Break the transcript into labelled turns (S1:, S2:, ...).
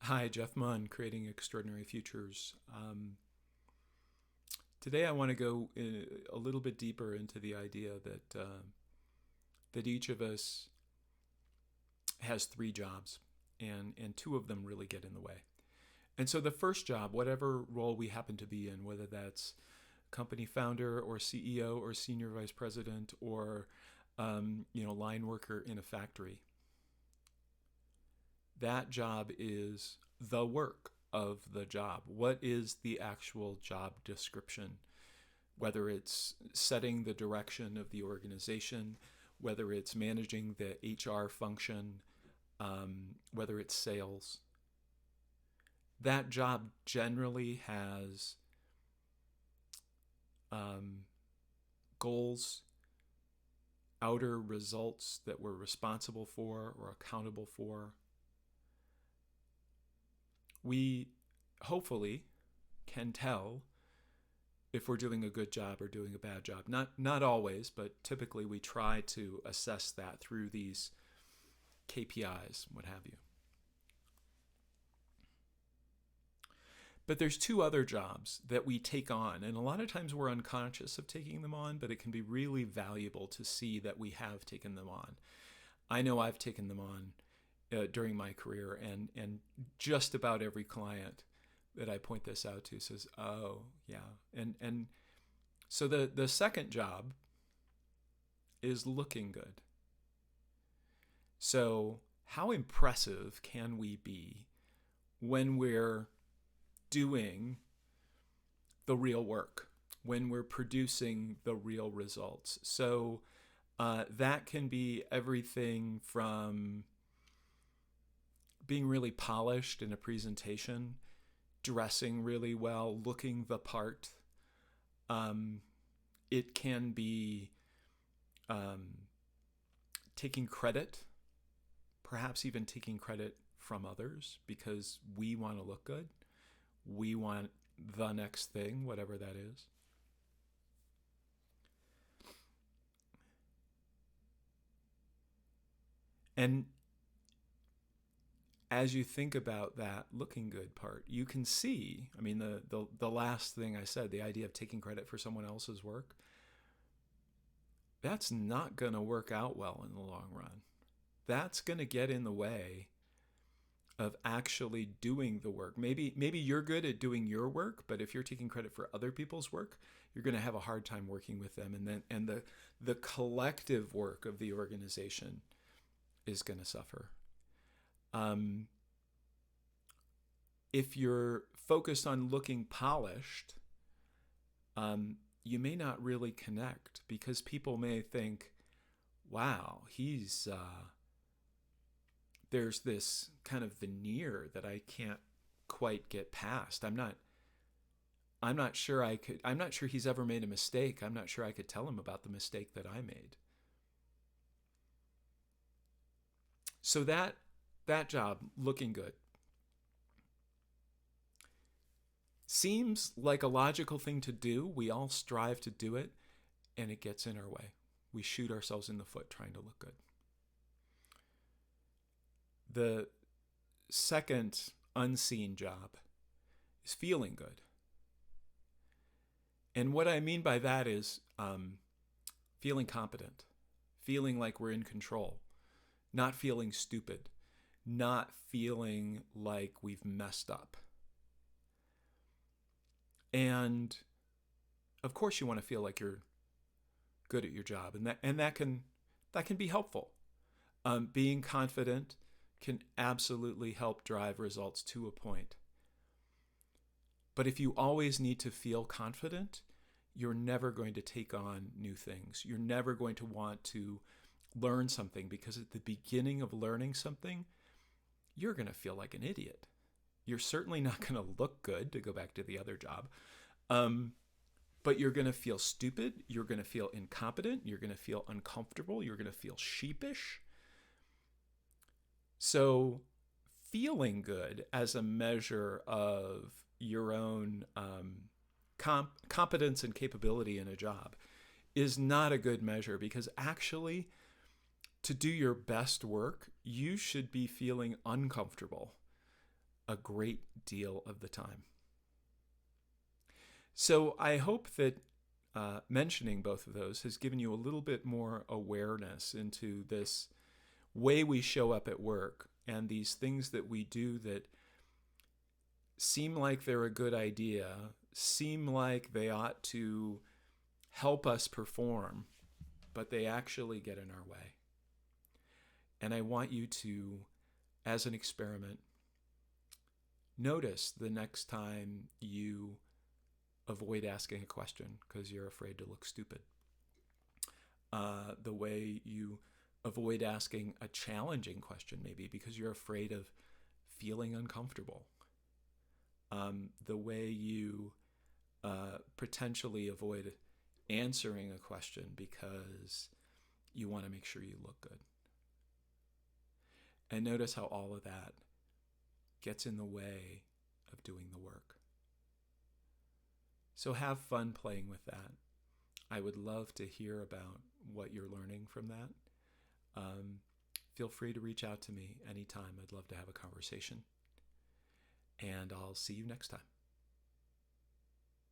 S1: Hi, Jeff Munn, Creating Extraordinary Futures. Today, I want to go a little bit deeper into the idea that each of us has three jobs, and two of them really get in the way. And so, the first job, whatever role we happen to be in, whether that's company founder or CEO or senior vice president or line worker in a factory, that job is the work of the job. What is the actual job description? Whether it's setting the direction of the organization, whether it's managing the HR function, whether it's sales, that job generally has goals, outer results that we're responsible for or accountable for. We hopefully can tell if we're doing a good job or doing a bad job. Not always, but typically we try to assess that through these KPIs, what have you. But there's two other jobs that we take on, and a lot of times we're unconscious of taking them on, but it can be really valuable to see that we have taken them on. I know I've taken them on during my career, and just about every client that I point this out to says, "Oh, yeah." And so the second job is looking good. So how impressive can we be when we're doing the real work, when we're producing the real results? So that can be everything from being really polished in a presentation, dressing really well, looking the part. It can be taking credit, perhaps even taking credit from others because we want to look good. We want the next thing, whatever that is. And as you think about that looking good part, you can see, I mean, the last thing I said, the idea of taking credit for someone else's work, that's not going to work out well in the long run. That's going to get in the way of actually doing the work. Maybe you're good at doing your work, but if you're taking credit for other people's work, you're going to have a hard time working with them, and the collective work of the organization is going to suffer. If you're focused on looking polished, you may not really connect because people may think, wow, there's this kind of veneer that I can't quite get past. I'm not sure he's ever made a mistake. I'm not sure I could tell him about the mistake that I made. So that job, looking good, seems like a logical thing to do. We all strive to do it, and it gets in our way. We shoot ourselves in the foot trying to look good. The second unseen job is feeling good. And what I mean by that is feeling competent, feeling like we're in control, not feeling stupid, not feeling like we've messed up. And of course you want to feel like you're good at your job, and that can be helpful. Being confident can absolutely help drive results to a point. But if you always need to feel confident, you're never going to take on new things. You're never going to want to learn something, because at the beginning of learning something, you're going to feel like an idiot. You're certainly not going to look good, to go back to the other job. But you're going to feel stupid. You're going to feel incompetent. You're going to feel uncomfortable. You're going to feel sheepish. So feeling good as a measure of your own competence and capability in a job is not a good measure, because actually, to do your best work, you should be feeling uncomfortable a great deal of the time. So I hope that mentioning both of those has given you a little bit more awareness into this way we show up at work and these things that we do that seem like they're a good idea, seem like they ought to help us perform, but they actually get in our way. And I want you to, as an experiment, notice the next time you avoid asking a question because you're afraid to look stupid. The way you avoid asking a challenging question, maybe because you're afraid of feeling uncomfortable. The way you potentially avoid answering a question because you want to make sure you look good. And notice how all of that gets in the way of doing the work. So have fun playing with that. I would love to hear about what you're learning from that. Feel free to reach out to me anytime. I'd love to have a conversation. And I'll see you next time.